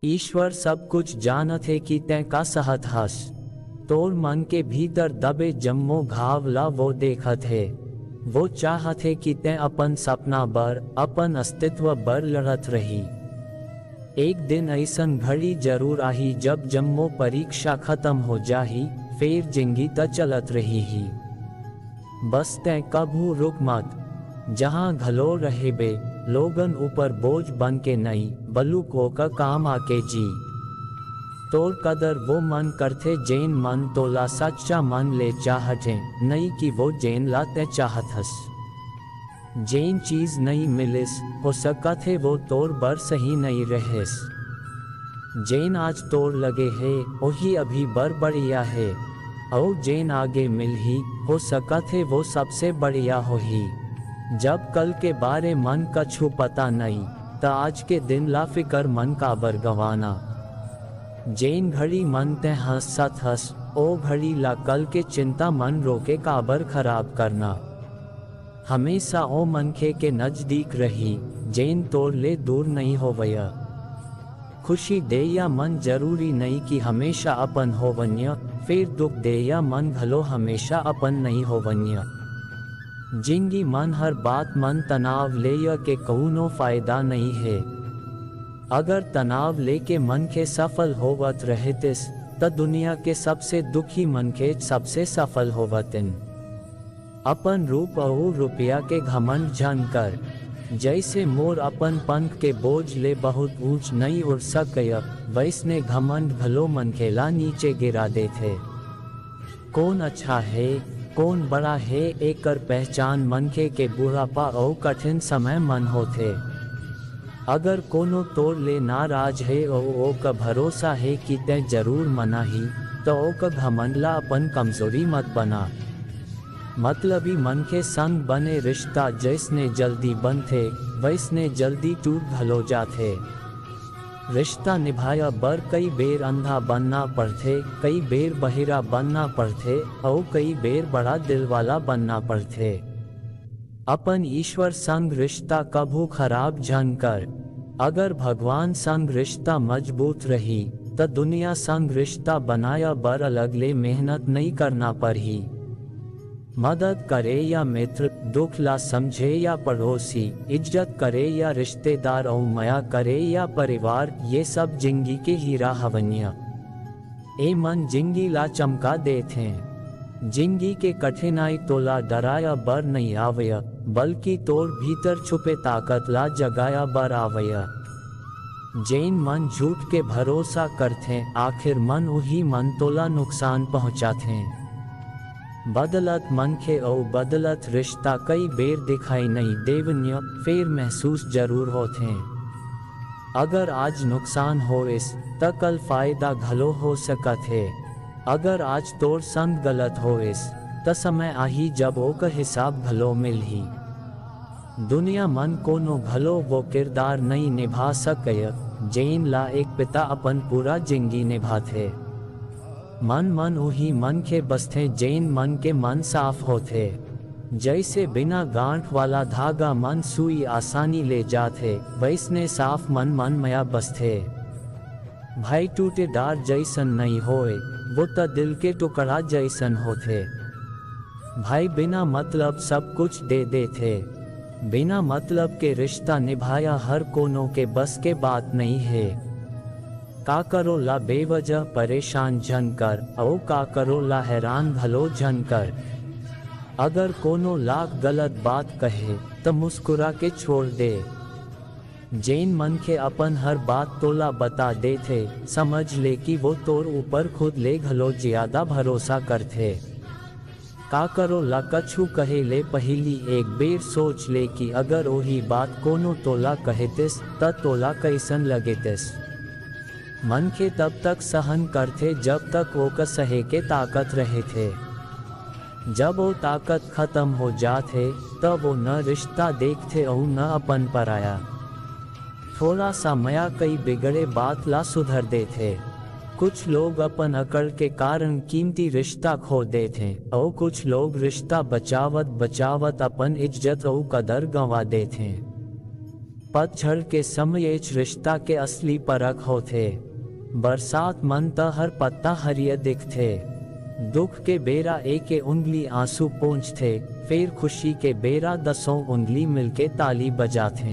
ईश्वर सब कुछ जानत है कि तै का सहत हस। तोर मन के भीतर दबे जम्मो घावला वो देखत है। वो चाहत है कि तै अपन सपना बर, अपन अस्तित्व बर लड़त रही। एक दिन ऐसन घड़ी जरूर आही जब जम्मो परीक्षा खत्म हो जाही, फिर जिंदगी त चलत रही ही। बस तै कभू रुक मत, जहाँ घलो रहे बे, लोगन ऊपर बोझ बन के नहीं, बलुक होकर काम आके जी। तोर कदर वो मन करथे जैन मन तोला सच्चा मन ले चाहते, नहीं कि वो जैन ला ते चाहत हस। जैन चीज नहीं मिलिस, हो सकत है वो तोर बर सही नहीं रहेस। जैन आज तोर लगे है, वही अभी बर बढ़िया है। और जैन आगे मिल ही, हो सकत है वो सबसे बढ़िया हो ही। जब कल के बारे मन का छू पता नहीं, त आज के दिन ला फिकर मन का बर गवाना। जैन घड़ी मन ते हंसत हस, ओ घड़ी ला कल के चिंता मन रोके काबर खराब करना। हमेशा ओ मनखे के नजदीक रही, जैन तोर ले दूर नहीं होवया। खुशी दे या मन जरूरी नहीं कि हमेशा अपन होवन्य, फिर दुख दे या मन घलो हमेशा अपन नहीं होवन्य। जिंदगी मन हर बात मन तनाव ले या के कौनो फायदा नहीं है। अगर तनाव लेके मन के सफल होवत रहतिस, त दुनिया के सबसे दुखी मन के सबसे सफल होवतिन। अपन रूप और रुपया के घमंड झन कर, जैसे मोर अपन पंख के बोझ ले बहुत ऊंच नहीं उड़ सकय, वैसने घमंड भलो मनखेला नीचे गिरा देथे। कौन अच्छा है, कौन बड़ा है, एकर पहचान मनखे के बुढ़ापा और कठिन समय मन होथे। अगर कोनो तोर ले नाराज है और ओ का भरोसा है कि तै जरूर मनाही, तो ओ का घमंडला अपन कमजोरी मत बना। मतलबी मन के संग बने रिश्ता जैसने जल्दी बनथे, वैसने जल्दी टूट घलो जाथे। रिश्ता निभाया बर कई बेर अंधा बनना पड़थे, कई बेर बहिरा बनना पड़थे, और कई बेर बड़ा दिल वाला बनना पड़थे। अपन ईश्वर संग रिश्ता कभू खराब झन कर। अगर भगवान संग रिश्ता मजबूत रही, त दुनिया संग रिश्ता बनाया बर अलग ले मेहनत नहीं करना पड़ही। मदद करे या मित्र, दुख ला समझे या पड़ोसी, इज्जत करे या रिश्तेदार और माया करे या परिवार, ये सब जिंदगी के हीरा हवन्या। ए मन जिंदगी ला चमका देथे। जिंदगी के कठिनाई तोला डराया बर नहीं आवया, बल्कि तोर भीतर छुपे ताकत ला जगाया बर आवया। जैन मन झूठ के भरोसा करथे, आखिर मन वही मन तोला नुकसान पहुँचाथे। बदलत मनखे और बदलत रिश्ता कई बेर दिखाई नहीं देवन्य, फिर महसूस जरूर होते। अगर आज नुकसान होइस, त कल फायदा घलो हो सकत है। अगर आज तोर संग गलत होइस, त समय आही जब ओकर हिसाब घलो मिलही। दुनिया मन कोनो घलो वो किरदार नहीं निभा सकय, जैन ला एक पिता अपन पूरा जिंदगी निभाथे। मन वही मन के बसथे जैन मन के मन साफ होथे। जैसे बिना गांठ वाला धागा मन सुई आसानी ले जाथे, वैसने साफ मन मया बसथे। भाई टूटेदार जैसन नहीं होए, वो त दिल के टुकड़ा जैसन होथे। भाई बिना मतलब सब कुछ दे देथे। बिना मतलब के रिश्ता निभाया हर कोनो के बस के बात नहीं है। का करो ला बेवजह परेशान झन कर, औ का करो ला हैरान भलो झन कर। अगर कोनो लाख गलत बात कहे, तो मुस्कुरा के छोड़ दे। जैन मन के अपन हर बात तोला बता देथे, समझ ले कि वो तोर ऊपर खुद ले घलो ज्यादा भरोसा करथे। का करो ला कछु कहे ले पहली एक बेर सोच ले कि अगर वही बात कोनो तोला कहेतिस, त तोला कैसन लगेतिस। मन के तब तक सहन करथे जब तक वो का सहे के ताकत रहे थे। जब वो ताकत खत्म हो जाथे, तब वो न रिश्ता देखते और न अपन पराया। थोड़ा सा मया कई बिगड़े बात ला सुधर देथे। कुछ लोग अपन अकड़ के कारण कीमती रिश्ता खो देथे, और कुछ लोग रिश्ता बचावत बचावत अपन इज्जत और कदर गंवा देथे। पतझड़ के समय रिश्ता के असली परख होते। बरसात मन त हर पत्ता हरियर दिखते। दुख के बेरा एक उंगली आंसू पोंछते, फिर खुशी के बेरा 10 उंगली मिलके ताली बजाते।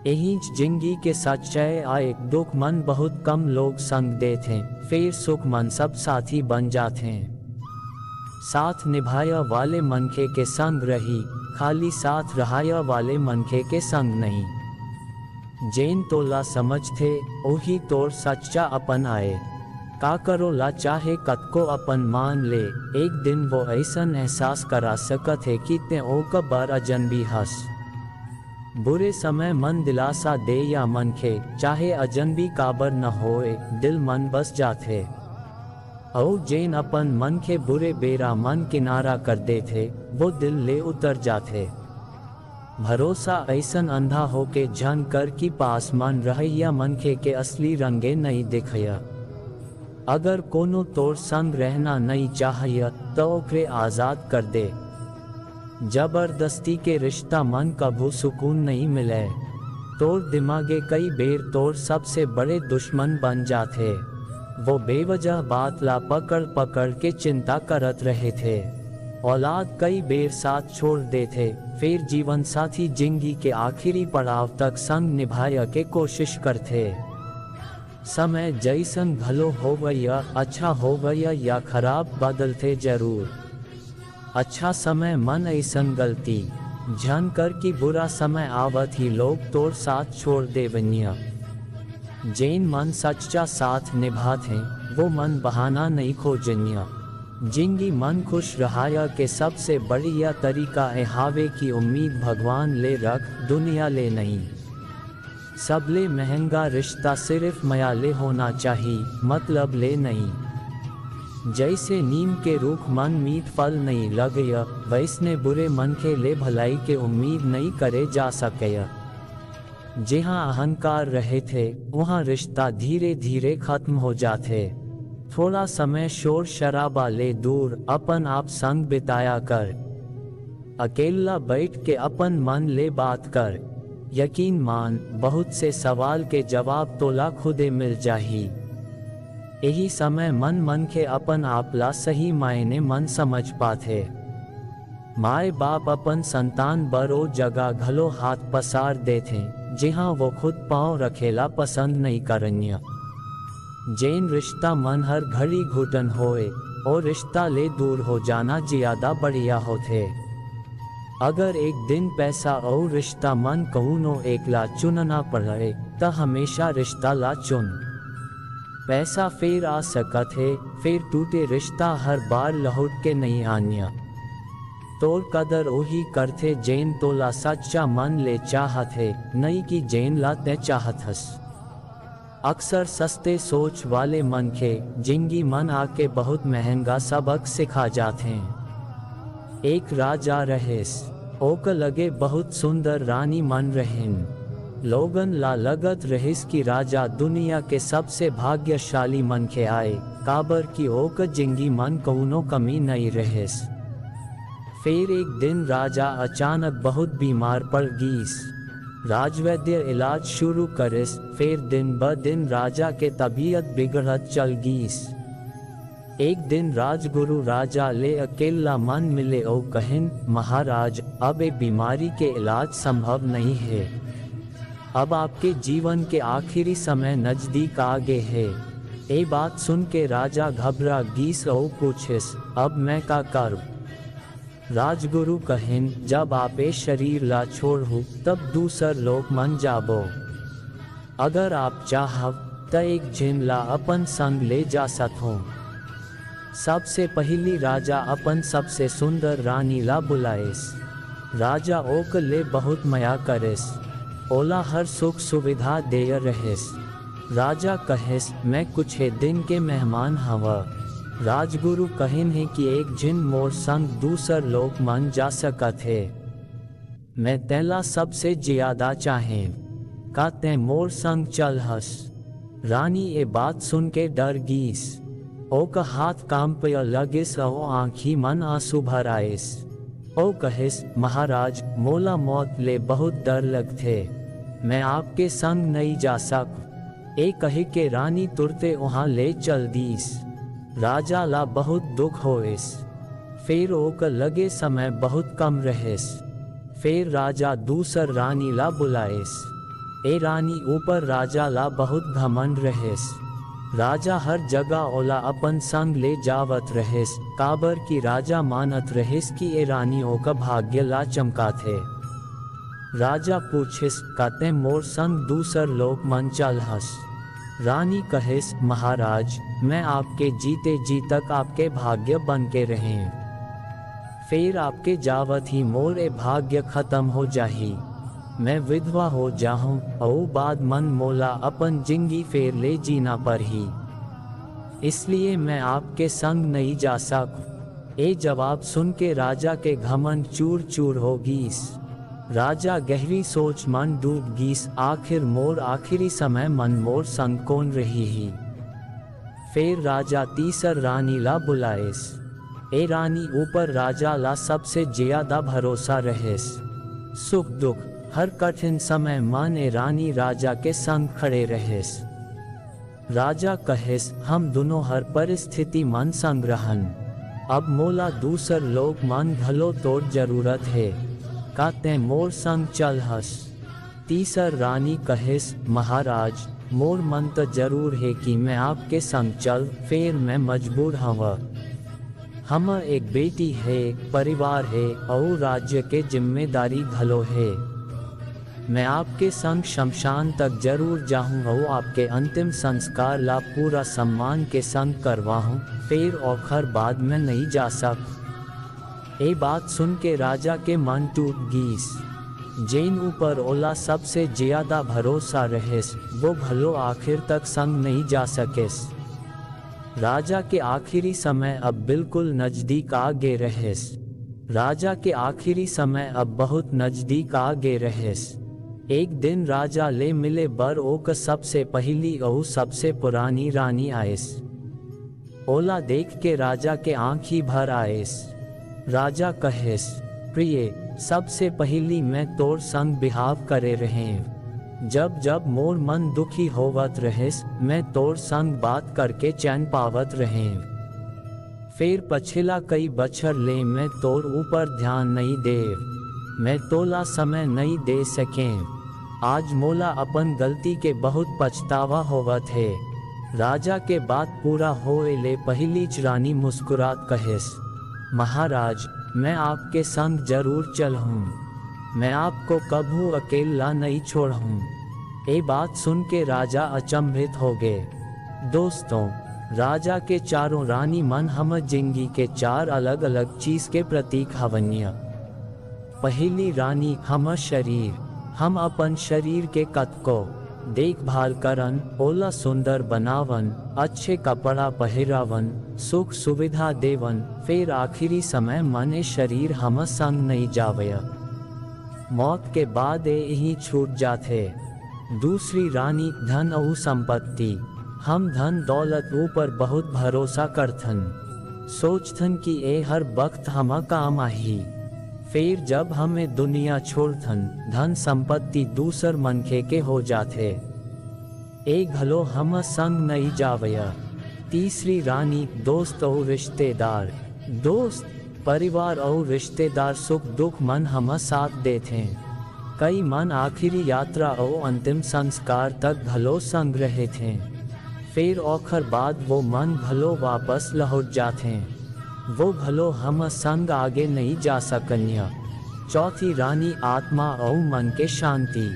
यही जिंदगी के सच्चाई आए दुख मन बहुत कम लोग संग देते, फिर सुख मन सब साथी बन जाते। साथ निभाया वाले मनखे के संग रही, खाली साथ रहाया वाले मनखे के संग नहीं। जैन तोला समझते ओही तोर सच्चा अपन आए। का करो ला चाहे कतको अपन मान ले, एक दिन वो ऐसन एहसास करा सकत है कि ते ओक बर अजनबी हस। बुरे समय मन दिलासा दे या मनखे, चाहे अजनबी काबर न होए, दिल मन बस जाते। और जैन अपन मन के बुरे बेरा मन किनारा कर देते, वो दिल ले उतर जाते। भरोसा ऐसन अंधा हो के झन कर की पास मन रहैया मनखे के असली रंगे नहीं दिखया। अगर कोनो तोर संग रहना नहीं चाहिए तो ओकरे आजाद कर दे। जबरदस्ती के रिश्ता मन कभू सुकून नहीं मिले। तोर दिमागे कई बेर तोर सबसे बड़े दुश्मन बन जाते। वो बेवजह बात ला पकड़ पकड़ के चिंता करत रहे थे। औलाद कई बेर साथ छोड़ देते, फिर जीवन साथी जिंदगी के आखिरी पड़ाव तक संग निभाया के कोशिश करते। समय जैसन भलो हो गया, अच्छा हो गया या खराब, बदलते जरूर। अच्छा समय मन ऐसन गलती झन कर की बुरा समय आवत ही लोग तोर साथ छोड़ देवनिया। जैन मन सच्चा साथ निभाते, वो मन बहाना नहीं खोजनिया। जिंदगी मन खुश रहाया के सबसे बढ़िया तरीका है हावे की उम्मीद भगवान ले रख, दुनिया ले नहीं। सबले महंगा रिश्ता सिर्फ माया ले होना चाहिए, मतलब ले नहीं। जैसे नीम के रूख मन मीठ फल नहीं लगया, वैसने बुरे मन के ले भलाई के उम्मीद नहीं करे जा सकया। जहाँ अहंकार रहे थे वहाँ रिश्ता धीरे धीरे खत्म हो जाते। थोड़ा समय शोर शराबा ले दूर अपन आप संग बिताया कर। अकेला बैठ के अपन मन ले बात कर। यकीन मान बहुत से सवाल के जवाब तोला खुदे मिल जाही। यही समय मन के अपन आप ला सही मायने मन समझ पाते। माए बाप अपन संतान बरो जगह घलो हाथ पसार देते, जहाँ वो खुद पाँव रखेला पसंद नहीं करनिया। जैन रिश्ता मन हर घड़ी घुटन होए, और रिश्ता ले दूर हो जाना ज्यादा बढ़िया होते। अगर एक दिन पैसा और रिश्ता मन कौनो एक ला चुनना पड़े तो हमेशा रिश्ता ला चुन। पैसा फिर आ सकत है, फिर टूटे रिश्ता हर बार लौट के नहीं आनिया। तोर कदर ओही करते जैन तोला सच्चा मन ले चाहते, नहीं कि जैन ला ते चाहत हस। अक्सर सस्ते सोच वाले मन के जिंदगी मन आके बहुत महंगा सबक सिखा जाते हैं। एक राजा रहेस, ओक लगे बहुत सुंदर रानी मन रहेन। लोगन ला लगत रहिस कि राजा दुनिया के सबसे भाग्यशाली मन के आए, काबर की ओक जिंदगी मन कौनो कमी नहीं रहेस। फिर एक दिन राजा अचानक बहुत बीमार पड़ गईस। राजवैद्य इलाज शुरू करिस, फिर दिन ब दिन राजा के तबीयत बिगड़त चल गईस। एक दिन राजगुरु राजा ले अकेला मन मिले और कहिन, महाराज अब ये बीमारी के इलाज संभव नहीं है। अब आपके जीवन के आखिरी समय नजदीक आ गए है। ये बात सुन के राजा घबरा गईस और पूछिस, अब मैं का करूं? राजगुरु कहिन, जब आप ए शरीर ला छोड़ू तब दूसर लोक मन जाबो। अगर आप चाहव त एक जिन ला अपन संग ले जा सको। सबसे पहली राजा अपन सबसे सुंदर रानी ला बुलाइस। राजा ओक ले बहुत माया करिस, ओला हर सुख सुविधा दे रहिस। राजा कहिस, मैं कुछ दिन के मेहमान हवा। राजगुरु कहिन है कि एक जिन मोर संग दूसर लोक मन जा सकत है। मैं तेला सबसे ज्यादा चाहें, का ते मोर संग चल हस। रानी ये बात सुन के डर गईस, ओका हाथ कांपय लगिस और आँखी मन आंसू भर आइस। ओ कहिस, महाराज मोला मौत ले बहुत डर लगथे, मैं आपके संग नहीं जा सक। ए कहे के रानी तुरते वहाँ ले चल दीस। राजा ला बहुत दुख होइस। फिर ओक लगे समय बहुत कम रहेस। फिर राजा दूसर रानी ला बुलाएस। ए रानी ऊपर राजा ला बहुत घमंड रहेस। राजा हर जगह ओला अपन संग ले जावत रहेस, काबर की राजा मानत रहेस कि ए रानियों का भाग्य ला चमका थे। राजा पूछिस काते मोर संग दूसर लोग मन चल हस। रानी कहेस महाराज मैं आपके जीते जी तक आपके भाग्य बन के रहे। फिर आपके जावत ही मोर ए भाग्य खत्म हो जाही। मैं विधवा हो जाऊं और बाद मन मोला अपन जिंदगी फेर ले जीना पर ही, इसलिए मैं आपके संग नहीं जा सकूं। ए जवाब सुन के राजा के घमंड चूर चूर हो गीस। राजा गहरी सोच मन डूब गीस। आखिर मोर आखिरी समय मन मोर संग कौन रही ही। फिर राजा तीसर रानी ला बुलाएस। ए रानी ऊपर राजा ला सबसे ज्यादा भरोसा रहेस। सुख दुख हर कठिन समय मन ए रानी राजा के संग खड़े रहेस। राजा कहेस हम दोनों हर परिस्थिति मन संग रहन। अब मोला दूसर लोग मन भलो तोड़ जरूरत है, काते मोर संग चल हस। तीसर रानी कहेस महाराज मोर मन तो जरूर है कि मैं आपके संग चल, फिर मैं मजबूर हूँ। हम एक बेटी है, परिवार है और राज्य के जिम्मेदारी घलो है। मैं आपके संग शमशान तक जरूर जाऊँ और आपके अंतिम संस्कार ला पूरा सम्मान के संग करवाऊँ, फिर औखर बाद में नहीं जा सक। ए बात सुन के राजा के मन टूट गीस। जैन ऊपर ओला सबसे ज्यादा भरोसा रहेस, वो भलो आखिर तक संग नहीं जा सकेस। राजा के आखिरी समय अब बिल्कुल नजदीक आ गे रहेस। राजा के आखिरी समय अब बहुत नजदीक आ गे रहेस। एक दिन राजा ले मिले बर ओक सबसे पहली और सबसे पुरानी रानी आएस। ओला देख के राजा के आँखी भर आएस। राजा कहेस प्रिय सबसे पहली मैं तोर संग बिहाव करे रहे। जब जब मोर मन दुखी होवत रहेस मैं तोर संग बात करके चैन पावत रहे। फिर पछिला कई बछर ले मैं तोर ऊपर ध्यान नहीं दे, मैं तोला समय नहीं दे सके। आज मोला अपन गलती के बहुत पछतावा होवत है। राजा के बात पूरा होए ले पहली रानी मुस्कुरात कहेस महाराज मैं आपके संग जरूर चलूँ, मैं आपको कभू अकेला नहीं छोड़ूँ। ये बात सुन के राजा अचंभित हो गए। दोस्तों राजा के चारों रानी मन हम जिंदगी के चार अलग अलग चीज के प्रतीक हवन्य। पहली रानी हम शरीर, हम अपन शरीर के कत को देखभाल करन, ओला सुंदर बनावन, अच्छे कपड़ा पहिरावन, सुख सुविधा देवन। फिर आखिरी समय मन शरीर हम संग नहीं जावय, मौत के बाद यही छूट जाते। दूसरी रानी धन और संपत्ति, हम धन दौलत ऊपर बहुत भरोसा करथन, सोचथन कि ए हर वक्त हम काम आही। फिर जब हमें दुनिया छोड़थन धन संपत्ति दूसर मनखे के हो जाते, ए घलो हम संग नहीं जावया। तीसरी रानी दोस्त और रिश्तेदार, दोस्त परिवार और रिश्तेदार सुख दुख मन हम साथ देते। कई मन आखिरी यात्रा और अंतिम संस्कार तक घलो संग रहे थे। फिर औखर बाद वो मन घलो वापस लौट जाते, वो घलो हम संग आगे नहीं जा सकन्या। चौथी रानी आत्मा और मन के शांति,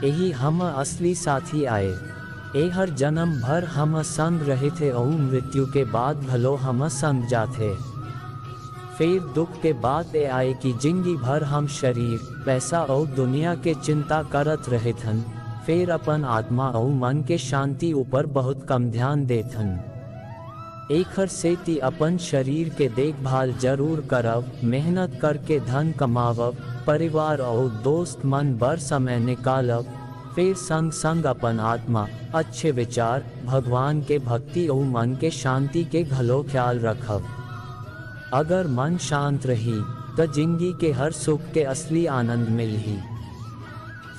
यही हम असली साथी आए। ए हर जन्म भर हम संग रहे थे और मृत्यु के बाद घलो हम संग जाते। फिर दुख के बाद ए आए कि जिंदगी भर हम शरीर पैसा और दुनिया के चिंता करत रहे थन, फिर अपन आत्मा और मन के शांति ऊपर बहुत कम ध्यान देथन। एखर सेती अपन शरीर के देखभाल जरूर करब, मेहनत करके धन कमावब, परिवार और दोस्त मन बर समय निकालब। फिर संग संग अपन आत्मा, अच्छे विचार, भगवान के भक्ति और मन के शांति के घलो ख्याल रखब। अगर मन शांत रही तो जिंदगी के हर सुख के असली आनंद मिलही।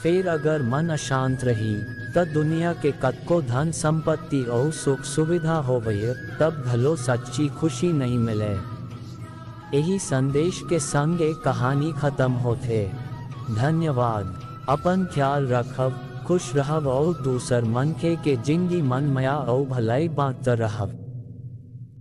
फिर अगर मन अशांत रही तब दुनिया के कतको धन संपत्ति और सुख सुविधा होवे तब भलो सच्ची खुशी नहीं मिले। यही संदेश के संग एक कहानी खत्म होते। धन्यवाद। अपन ख्याल रखब, खुश रहब और दूसर मनखे के जिंदगी मन मया और भलाई बांटते रहब।